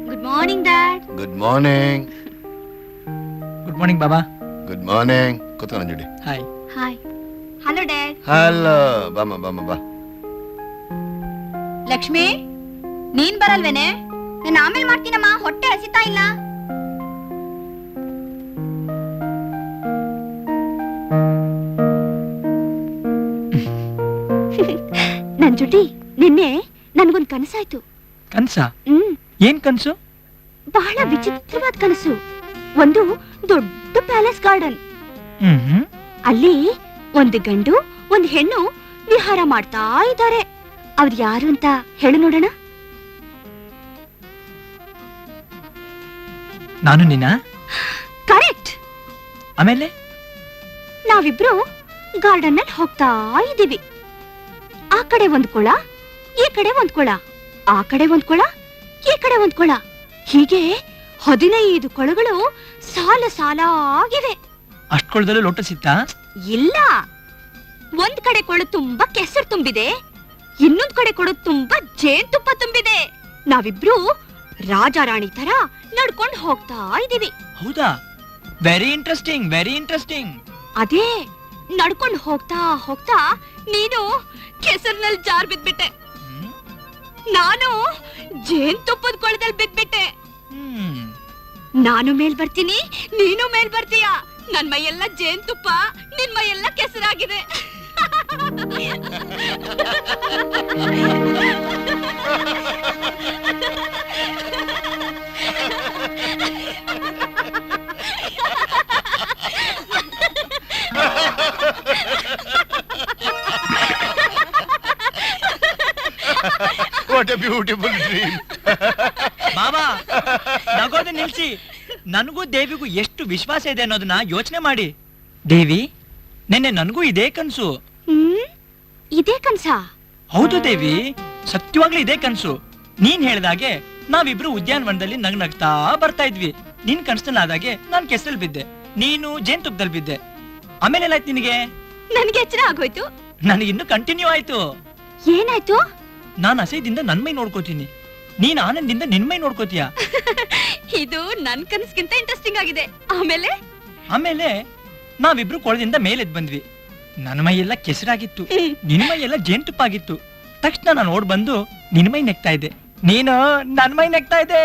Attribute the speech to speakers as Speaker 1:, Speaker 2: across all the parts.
Speaker 1: Good morning dad.
Speaker 2: Good morning.
Speaker 3: Good morning ಬಾಬಾ.
Speaker 2: Good morning. ಕೂತ್ಕೊ ನಂಜುಡಿ.
Speaker 3: Hi.
Speaker 1: Hi. Hello dad.
Speaker 2: Hello. ಬಾಮ ಬಾಮ ಬಾ.
Speaker 1: ಲಕ್ಷ್ಮಿ, ನೀನ್ ಬರಲ್ವೇನೆ? ನಾನು ಆಮೇಲೆ ಮಾಡ್ತೀನಮ್ಮ, ಹೊಟ್ಟೆ ಹಸಿತಾ ಇಲ್ಲ. ನಂಜುಟಿ, ನಿನ್ನೆ ನನ್ಗೊಂದ್ ಕನಸಾಯ್ತು.
Speaker 3: ಕನ್ಸ? ಏನ್ ಕನ್ಸು?
Speaker 1: ಬಹಳ ವಿಚಿತ್ರವಾದ ಕನಸು. ಒಂದು ದೊಡ್ಡ ಪ್ಯಾಲೇಸ್ ಗಾರ್ಡನ್. ಅಲ್ಲಿ ಒಂದು ಗಂಡು ಒಂದು ಹೆಣ್ಣು ವಿಹಾರ ಮಾಡ್ತಾ ಇದ್ದಾರೆ. ಅವ್ರು ಯಾರು ಅಂತ ಹೇಳು ನೋಡೋಣ.
Speaker 3: ನಾನು ನಿನ್ನ?
Speaker 1: ಕರೆಕ್ಟ್.
Speaker 3: ಆಮೇಲೆ
Speaker 1: ನಾವಿಬ್ರು ಗಾರ್ಡನ್ ನಲ್ಲಿ ಹೋಗ್ತಾ ಇದ್ದೀವಿ. ಆ ಕಡೆ ಒಂದ್ ಕೊಳ, ಈ ಕಡೆ ಒಂದ್ ಕೊಳ, ಆ ಕಡೆ ಒಂದ್ ಕೊಳ, ಈ ಕಡೆ ಒಂದ್ ಕೊಳ, ಹೀಗೆ 15 ಕೊಳಗಳು ಸಾಲ ಸಾಲ ಆಗಿವೆ.
Speaker 3: ಅಷ್ಟ್ ಕೊಳದಲ್ಲೂ ಲೋಟ ಸಿಕ್ತಾ?
Speaker 1: ಇಲ್ಲ, ಒಂದ್ ಕಡೆ ಕೊಳ ತುಂಬಾ ಕೆಸರು ತುಂಬಿದೆ, ಇನ್ನೊಂದ್ ಕಡೆ ಕೊಡ ತುಂಬಾ ಜೇನುತುಪ್ಪ ತುಂಬಿದೆ. ನಾವಿಬ್ರು ರಾಜ ರಾಣಿ ತರ ನಡ್ಕೊಂಡು ಹೋಗ್ತಾ ಇದೀವಿ.
Speaker 3: ಹೌದಾ? Very interesting, very interesting.
Speaker 1: ಅದೇ ನಡ್ಕೊಂಡು ಹೋಗ್ತಾ ಹೋಗ್ತಾ ನೀನು ಕೆಸರಿನಲ್ಲಿ ಜಾರ್ ಬಿದ್ಬಿಟ್ಟೆ, ನಾನು ಜೇನುತುಪ್ಪದ ಕೊಳದಲ್ಲಿ ಬಿದ್ಬಿಟ್ಟೆ. ನಾನು ಮೇಲ್ ಬರ್ತೀನಿ, ನೀನು ಮೇಲ್ ಬರ್ತೀಯ. ನನ್ ಮೈಯೆಲ್ಲ ಜೇನುತುಪ್ಪ, ನಿನ್ ಮೈಯೆಲ್ಲ ಕೆಸರಾಗಿದೆ.
Speaker 2: What a beautiful dream.
Speaker 3: ಬಾಬಾ, ನಗೋದು ನಿಲ್ಸಿ. ನನಗೂ ದೇವಿಗೂ ಎಷ್ಟು ವಿಶ್ವಾಸ ಇದೆ ಅನ್ನೋದನ್ನ ಯೋಚನೆ ಮಾಡಿ. ದೇವಿ, ನೆನ್ನೆ ನನಗೂ ಇದೇ ಕನ್ಸು.
Speaker 1: ಇದೇ ಕನ್ಸಾ?
Speaker 3: ಹೌದು ದೇವಿ, ಸತ್ಯವಾಗ್ಲೂ ಇದೇ ಕನ್ಸು. ನೀನ್ ಹೇಳ್ದಾಗೆ ನಾವಿಬ್ರು ಉದ್ಯಾನವನದಲ್ಲಿ ನಗ್ನಗ್ತಾ ಬರ್ತಾ ಇದ್ವಿ. ನಿನ್ ಕನ್ಸಲ್ಲಾದಾಗೆ ನಾನ್ ಕೆಸರಲ್ಲಿ ಬಿದ್ದೆ, ನೀನು ಜೇನುತುಪ್ಪದಲ್ಲಿ ಬಿದ್ದೆ. ಆಮೇಲೆ ಏನಾಯ್ತು ನಿನಗೆ?
Speaker 1: ನನ್ಗೆ ಎಚ್ಚರ ಆಗೋಯ್ತು.
Speaker 3: ನನಗಿನ್ನು ಕಂಟಿನ್ಯೂ ಆಯ್ತು.
Speaker 1: ಏನಾಯ್ತು?
Speaker 3: ನಾನ್ ಅಸೈದಿಂದ ನನ್ ಮೈ ನೋಡ್ಕೋತೀನಿ, ನೀನ್ ಆನಂದಿಂದ ನಿನ್ ಮೈ ನೋಡ್ಕೋತೀಯ.
Speaker 1: ಇದು ನನ್ ಕನಸ್ಗಿಂತ ಇಂಟ್ರೆಸ್ಟಿಂಗ್ ಆಗಿದೆ. ಆಮೇಲೆ
Speaker 3: ಆಮೇಲೆ ನಾವಿಬ್ರು ಕೊಳದಿಂದ ಮೇಲೆದ್ ಬಂದ್ವಿ. ನನ್ನ ಮೈ ಎಲ್ಲ ಕೆಸರಾಗಿತ್ತು, ನಿನ್ ಮೈ ಎಲ್ಲ ಜೇನುತುಪ್ಪ ಆಗಿತ್ತು. ತಕ್ಷಣ ನಾನು ಓಡ್ ಬಂದು ನಿನ್ ಮೈ ನೆಕ್ತಾ ಇದ್ದೆ, ನೀನು ನನ್ ಮೈ ನೆಕ್ತಾ ಇದ್ದೆ.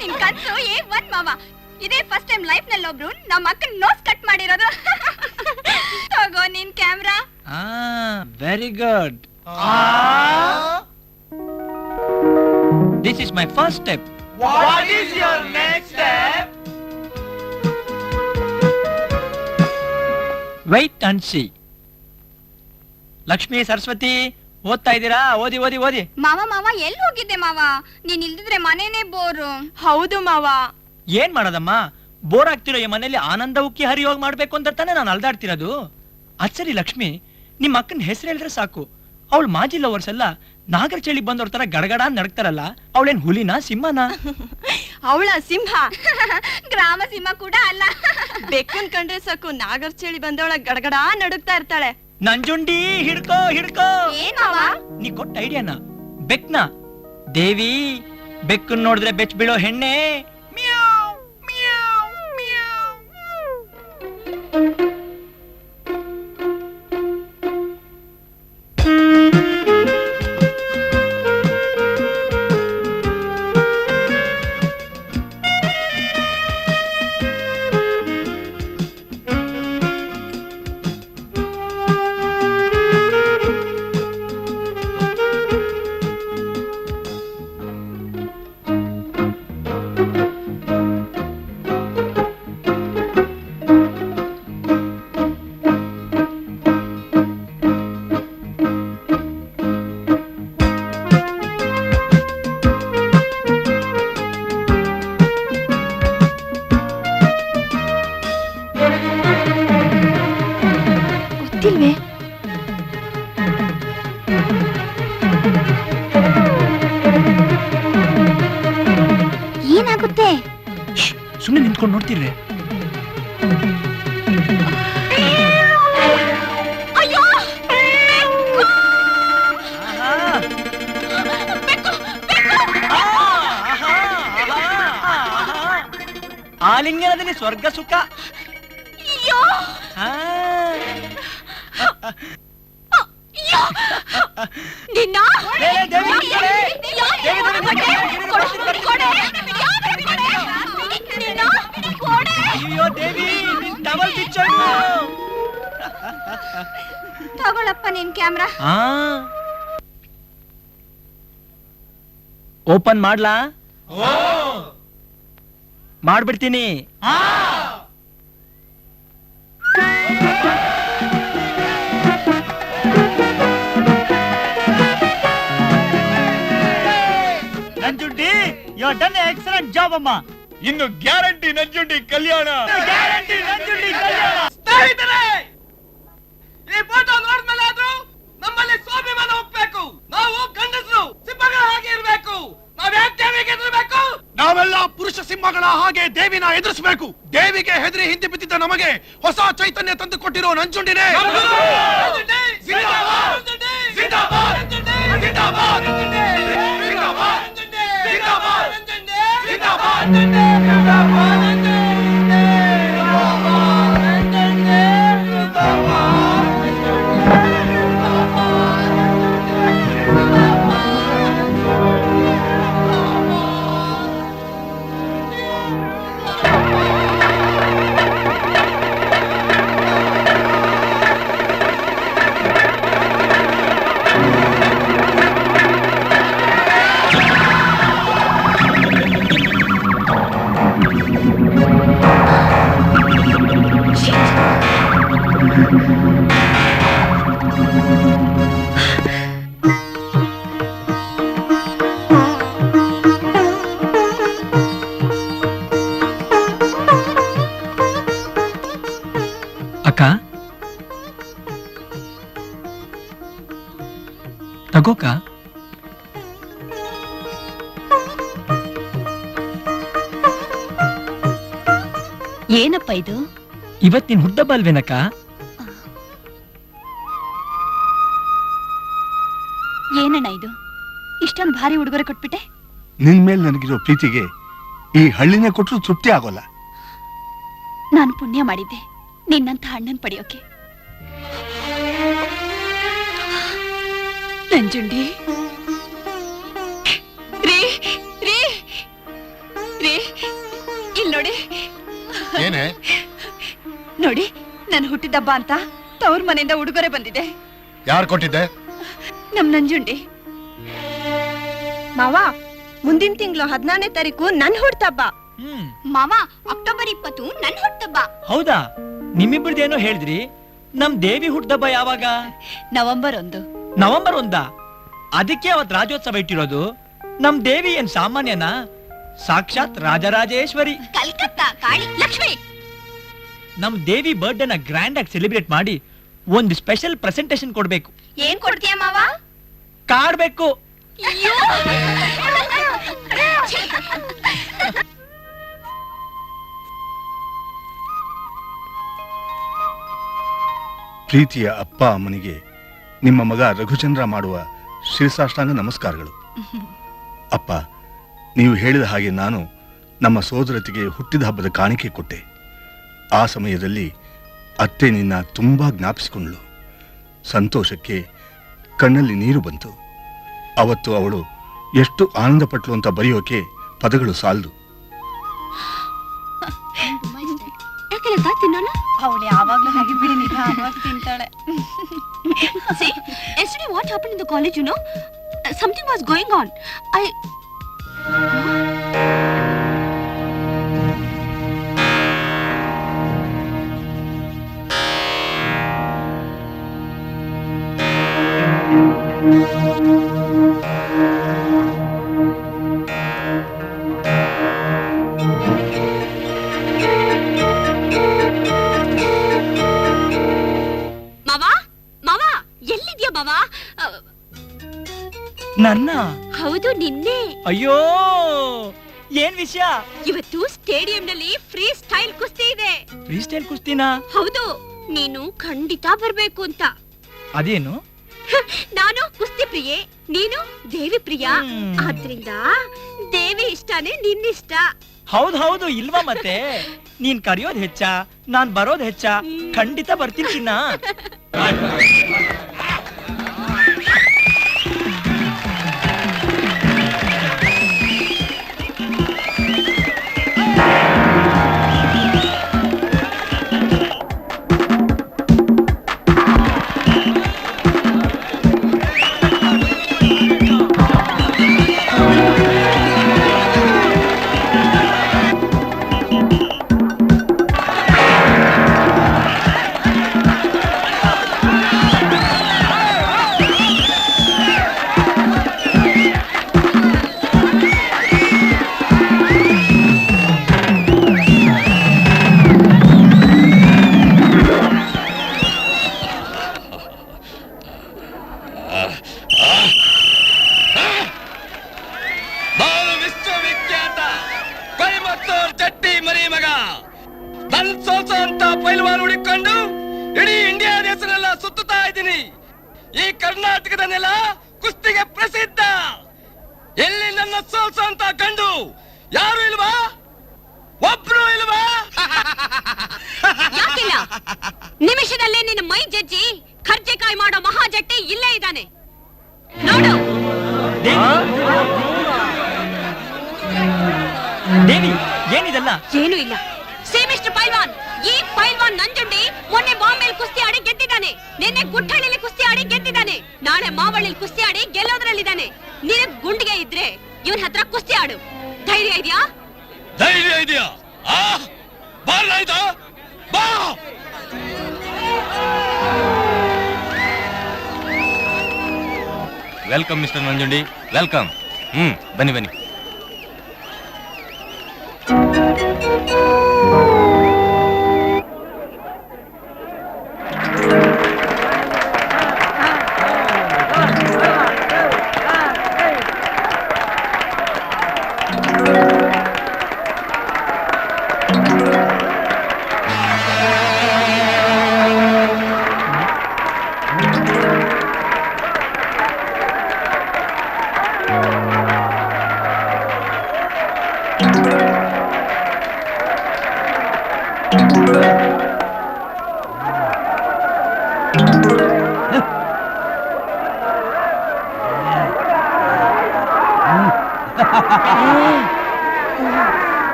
Speaker 1: ನಿನ್ ಕನ್ಸು ಒಂದ್ ಮಾವ. ಇದೇ ಫಸ್ಟ್ ಟೈಮ್ ಲೈಫ್ ನಲ್ಲಿ ಒಬ್ರು ನಮ್ಮ ಅಕ್ಕನ ನೋಸ್ ಕಟ್ ಮಾಡಿರೋದು. ತಗೋ ನಿನ್ camera.
Speaker 3: Very good. This is my first step.
Speaker 4: What is your next step?
Speaker 3: Wait and see. Lakshmi, Saraswati, ಓದ್ತಾ ಇದ್ದೀರಾ? ಓದಿ ಓದಿ ಓದಿ.
Speaker 1: ಮಾವ ಮಾವ ಎಲ್ಲಿ ಹೋಗಿದ್ದೆ ಮಾವ? ನೀನ್ ಇಲ್ದಿದ್ರೆ ಮನೇನೆ ಬೋರು.
Speaker 5: ಹೌದು ಮಾವ.
Speaker 3: ಏನ್ ಮಾಡೋದಮ್ಮ, ಬೋರ್ ಆಗ್ತಿರೋ ಈ ಮನೇಲಿ ಆನಂದ ಉಕ್ಕಿ ಹರಿಯೋಗ್ ಮಾಡ್ಬೇಕು ಅಂತ ತಾನೇ ನಾನು ಅಲ್ದಾಡ್ತಿರೋದು. ಅದ್ ಸರಿ ಲಕ್ಷ್ಮಿ, ನಿಮ್ಮ ಅಕ್ಕನ ಹೆಸರು ಹೇಳಿದ್ರೆ ಸಾಕು, ಅವಳು ಮಾಜಿ ಲವರ್ಸ್ ಎಲ್ಲ ನಾಗರ ಚಳಿ ಬಂದವ್ರ ತರ ಗಡಗಡ ನಡಕ್ತಾರಲ್ಲ, ಅವಳೇನ್ ಹುಲಿನ ಸಿಂಹನ?
Speaker 5: ಅವಳ ಸಿಂಹ.
Speaker 1: ಗ್ರಾಮ ಸಿಂಹ ಕೂಡ ಅಲ್ಲ.
Speaker 5: ಬೆಕ್ಕನ್ ಕಂಡ್ರೆ ಸಾಕು ನಾಗರ್ ಚಳಿ ಬಂದವಳ ಗಡಗಡ ನಡುಗ್ತಾ ಇರ್ತಾಳೆ.
Speaker 3: ನಂಜುಂಡಿ, ಹಿಡ್ಕೋ ಹಿಡ್ಕೋ.
Speaker 1: ಏನ್ ಮಾವ?
Speaker 3: ನೀ ಕೊಟ್ಟ ಐಡಿಯಾನ, ಬೆಕ್ನ. ದೇವಿ, ಬೆಕ್ಕನ್ ನೋಡಿದ್ರೆ ಬೆಚ್ ಬೀಳೋ ಹೆಣ್ಣೆ. ಮ್ಯಾವ್, ಮ್ಯಾವ್, ಮ್ಯಾವ್.
Speaker 1: ಏನಾಗುತ್ತೆ?
Speaker 3: ಸುಮ್ಮನೆ ನಿಂತ್ಕೊಂಡು ನೋಡ್ತಿರ್ರೆ.
Speaker 1: ಅಯ್ಯೋ
Speaker 3: ಆಲಿಂಗನದಲ್ಲಿ ಸ್ವರ್ಗ ಸುಖ.
Speaker 1: ಅಯ್ಯೋ ನಿನ್ನ
Speaker 3: ಅಯ್ಯೋ ದೇವಿ, ಡಬಲ್ ಪಿಕ್ಚರ್.
Speaker 1: ತಗೊಳಪ್ಪ ನಿನ್ ಕ್ಯಾಮ್ರಾ.
Speaker 3: ಓಪನ್ ಮಾಡ್ಲಾ? ಮಾಡ್ಬಿಡ್ತೀನಿ. Nanjundi, you have done excellent job ಅಮ್ಮ.
Speaker 4: ಇನ್ನು ಗ್ಯಾರಂಟಿ ನಂಜುಂಡಿ ಕಲ್ಯಾಣ.
Speaker 3: ಗ್ಯಾರಂಟಿ ನಂಜುಂಡಿ ಕಲ್ಯಾಣ.
Speaker 4: ಸ್ನೇಹಿತರೆ, ಈ ಫೋಟೋ ನೋಡಿದ್ಮೇಲೆ ಆದ್ರೂ ನಮ್ಮಲ್ಲಿ ಸ್ವಾಭಿಮಾನ ಹೋಗ್ಬೇಕು. ನಾವು ಗಂಡಸರು ಸಿಂಹಗಳ ಹಾಗೆ ಇರಬೇಕು. ನಾವ್ಯಾಕೆ ದೇವಿಗೆ ಎದುರಬೇಕು?
Speaker 2: ನಾವೆಲ್ಲ ಪುರುಷ ಸಿಂಹಗಳ ಹಾಗೆ ದೇವಿನ ಎದುರಿಸಬೇಕು. ದೇವಿಗೆ ಹೆದರಿ ಹಿಂದೆ ಬಿದ್ದಿದ್ದ ನಮಗೆ ಹೊಸ ಚೈತನ್ಯ ತಂದು ಕೊಟ್ಟಿರೋ ನಂಜುಂಡಿನೇ
Speaker 4: ನಂಜುಂಡಿ ಜಿಂದಾಬಾದ್! ನಂಜುಂಡಿ ಜಿಂದಾಬಾದ್! ನಂಜುಂಡಿ ಜಿಂದಾಬಾದ್! ನಂಜುಂಡಿ ಜಿಂದಾಬಾದ್! ನಂಜುಂಡಿ ಜಿಂದಾಬಾದ್! ನಂಜುಂಡಿ ಜಿಂದಾಬಾದ್! ನಂಜುಂಡಿ ಜಿಂದಾಬಾದ್! ನಂಜುಂಡಿ
Speaker 3: ಅಕ್ಕ, ತಗೋಕ.
Speaker 1: ಏನಪ್ಪ ಇದು?
Speaker 3: ಇವತ್ ನಿನ್ ಹುಟ್ಟಬ್ಬ ಅಲ್ವೇನಕ್ಕ?
Speaker 1: ಏನಣ್ಣ ಇದು? ಇಷ್ಟೊಂದು ಭಾರಿ ಉಡುಗೊರೆ ಕೊಟ್ಬಿಟ್ಟೆ.
Speaker 6: ನಿನ್ ಮೇಲೆ ನನಗಿರೋ ಪ್ರೀತಿಗೆ ಈ ಹಳ್ಳಿನೇ ಕೊಟ್ಟರು ತೃಪ್ತಿ ಆಗೋಲ್ಲ.
Speaker 1: ನಾನು ಪುಣ್ಯ ಮಾಡಿದ್ದೆ ನಿನ್ನಂತ ಅಣ್ಣನ್ ಪಡೆಯೋಕೆ. ನಂಜುಂಡಿ, ರೀ ರೀ ರೀ, ಇಲ್ಲಿ ನೋಡಿ.
Speaker 2: ಏನೇ?
Speaker 1: ನೋಡಿ, ನನ್ನ ಹುಟ್ಟಿದಬ್ಬ ಅಂತ ತವ್ರ ಮನೆಯಿಂದ ಉಡುಗೊರೆ ಬಂದಿದೆ.
Speaker 2: ಯಾರು ಕೊಟ್ಟಿದ್ದೆ?
Speaker 1: ನಮ್ ನಂಜುಂಡಿ.
Speaker 5: ಮಾವ, ಮುಂದಿನ ತಿಂಗಳು 14ನೇ ತಾರೀಕು ನನ್ ಹುಟ್ಟಬ್ಬ.
Speaker 1: ಮಾವ, ಅಕ್ಟೋಬರ್ 20 ನನ್ ಹುಟ್ಟಬ್ಬ.
Speaker 3: ಹೌದಾ? ನಿಮ್ಮಿಬ್ಬರದೇನೋ ಹೇಳಿದ್ರಿ. ನಮ್ ದೇವಿ ಹುಟ್ಟದಬ್ಬ ಯಾವಾಗ?
Speaker 1: ನವೆಂಬರ್ 1.
Speaker 3: ನವೆಂಬರ್ 1. ಅದಕ್ಕೆ ಅವತ್ ರಾಜ್ಯೋತ್ಸವ ಇಟ್ಟಿರೋದು. ನಮ್ ದೇವಿ ಏನ್ ಸಾಮಾನ್ಯನಾ? ಸಾಕ್ಷಾತ್ ರಾಜರಾಜೇಶ್ವರಿ.
Speaker 1: ಕಲ್ಕತ್ತಾ ಕಾಳಿ ಲಕ್ಷ್ಮಿ.
Speaker 3: ನಮ್ ದೇವಿ ಬರ್ಡೇನ ಗ್ರ್ಯಾಂಡ್ ಆಗಿ ಸೆಲೆಬ್ರೇಟ್ ಮಾಡಿ ಒಂದು ಸ್ಪೆಷಲ್ ಪ್ರೆಸೆಂಟೇಶನ್ ಕೊಡ್ಬೇಕು.
Speaker 1: ಏನ್ ಕೊಡ್ತೀಯ ಮಾವ?
Speaker 3: ಕಾಡ್ಬೇಕು.
Speaker 6: ಪ್ರೀತಿಯ ಅಪ್ಪ ಅಮ್ಮನಿಗೆ ನಿಮ್ಮ ಮಗ ರಘುಚಂದ್ರ ಮಾಡುವ ಶಿರಸಾಷ್ಟಾಂಗ ನಮಸ್ಕಾರಗಳು. ಅಪ್ಪ, ನೀವು ಹೇಳಿದ ಹಾಗೆ ನಾನು ನಮ್ಮ ಸೋದರತಿಗೆ ಹುಟ್ಟಿದ ಹಬ್ಬದ ಕಾಣಿಕೆ ಕೊಟ್ಟೆ. ಆ ಸಮಯದಲ್ಲಿ ಅತ್ತೆ ನಿನ್ನ ತುಂಬಾ ಜ್ಞಾಪಿಸಿಕೊಂಡ್ಳು. ಸಂತೋಷಕ್ಕೆ ಕಣ್ಣಲ್ಲಿ ನೀರು ಬಂತು. ಅವತ್ತು ಅವಳು ಎಷ್ಟು ಆನಂದ ಪಟ್ಲು ಅಂತ ಬರೆಯೋಕೆ ಪದಗಳು ಸಾಲದು.
Speaker 1: ಅವಳು ಯಾವಾಗ್ಲೂ ಹಾಗೆ ಬಿಡಿ, ನಿಧಾನವಾಗಿ ತಿಂತಾಳೆ. See, yesterday what happened in the college, you know? Something was going on. ಮಾವ, ಎಲ್ಲಿದ್ಯಾ ಮಾವ?
Speaker 3: ನನ್ನ?
Speaker 1: ಹೌದು, ನಿನ್ನೆ.
Speaker 3: ಅಯ್ಯೋ, ಏನ್ ವಿಷಯ?
Speaker 1: ಇವತ್ತು ಸ್ಟೇಡಿಯಂನಲ್ಲಿ ಫ್ರೀ ಸ್ಟೈಲ್ ಕುಸ್ತಿ ಇದೆ.
Speaker 3: ಫ್ರೀ ಸ್ಟೈಲ್ ಕುಸ್ತಿನಾ?
Speaker 1: ಹೌದು, ನೀನು ಖಂಡಿತ ಬರ್ಬೇಕು ಅಂತ.
Speaker 3: ಅದೇನು?
Speaker 1: ನಾನು ಕುಸ್ತಿ ಪ್ರಿಯೆ, ನೀನು ದೇವಿ ಪ್ರಿಯ.
Speaker 3: ಹ್ಮ್.
Speaker 1: ಆದ್ರಿಂದ ದೇವಿ ಇಷ್ಟನೇ ನಿನ್ನಿಷ್ಟ.
Speaker 3: ಹೌದು ಹೌದು, ಇಲ್ವಾ ಮತ್ತೆ? ನೀನ್ ಕರೆಯೋದ್ ಹೆಚ್ಚ, ನಾನ್ ಬರೋದ್ ಹೆಚ್ಚ. ಖಂಡಿತ ಬರ್ತೀನಿ ಚಿನ್ನ.
Speaker 4: ನಾನು ವಿಶ್ವವಿಖ್ಯಾತ ಕೊಯಮತ್ತೂರ್ ಜಟ್ಟಿ ಮರಿ ಮಗ. ನನ್ ಸೋಲ್ಸೋ ಅಂತ ಪೈಲ್ವಾನ್ ಹುಡುಕೊಂಡು ಇಡೀ ಇಂಡಿಯಾ ದೇಶನೆಲ್ಲ ಸುತ್ತುತ್ತಾ ಇದ್ದೀನಿ. ಈ ಕರ್ನಾಟಕದ ನೆಲ ಕುಸ್ತಿಗೆ ಪ್ರಸಿದ್ಧ. ಎಲ್ಲಿ ನನ್ನ ಸೋಲ್ಸೋ ಅಂತ ಗಂಡು ಯಾರು ಇಲ್ವಾ? ಒಬ್ರು ಇಲ್ವಾ?
Speaker 1: ಯಾಕಿಲ್ಲ? ನಿಮಿಷದಲ್ಲೇ ನಿನ್ನ ಮೈ ಜಜ್ಜಿ ಖರ್ಜೆಕಾಯಿ ಮಾಡೋ ಮಹಾಜಟ್ಟಿ ಇಲ್ಲೇ ಇದ್ದಾನೆ, ನೋಡು.
Speaker 3: ದೇವಿ, ಏನಿದೆಲ್ಲ?
Speaker 1: ಏನೂ ಇಲ್ಲ. ಮಿಸ್ಟರ್ ಪೈಲ್ವಾನ್, ಈ ಪೈಲ್ವಾನ್ ನಂಜುಂಡಿ ಮೊನ್ನೆ ಬಾಂಬೆಲ್ ಕುಸ್ತಿ ಆಡಿ ಗೆದ್ದಿದ್ದಾನೆ. ನಿನ್ನೆ ಗುಟ್ಟಹಳ್ಳಿಲಿ ಕುಸ್ತಿ ಆಡಿ ಗೆದ್ದಿದ್ದಾನೆ. ನಾಳೆ ಮಾವಳ್ಳಿಲ್ ಕುಸ್ತಿ ಆಡಿ ಗೆಲ್ಲೋದ್ರಲ್ಲಿದ್ದಾನೆ. ನಿನಗ್ ಗುಂಡಿಗೆ ಇದ್ರೆ ಇವನ್ ಹತ್ರ ಕುಸ್ತಿ ಆಡು. ಧೈರ್ಯ ಇದೆಯಾ?
Speaker 4: ಧೈರ್ಯ ಇದೆಯಾ? ಬಾರ್ಲಾಯ್ತಾ? ಬಾ.
Speaker 7: Welcome mister Nanjundi, welcome. ಬನ್ನಿ ಬನ್ನಿ.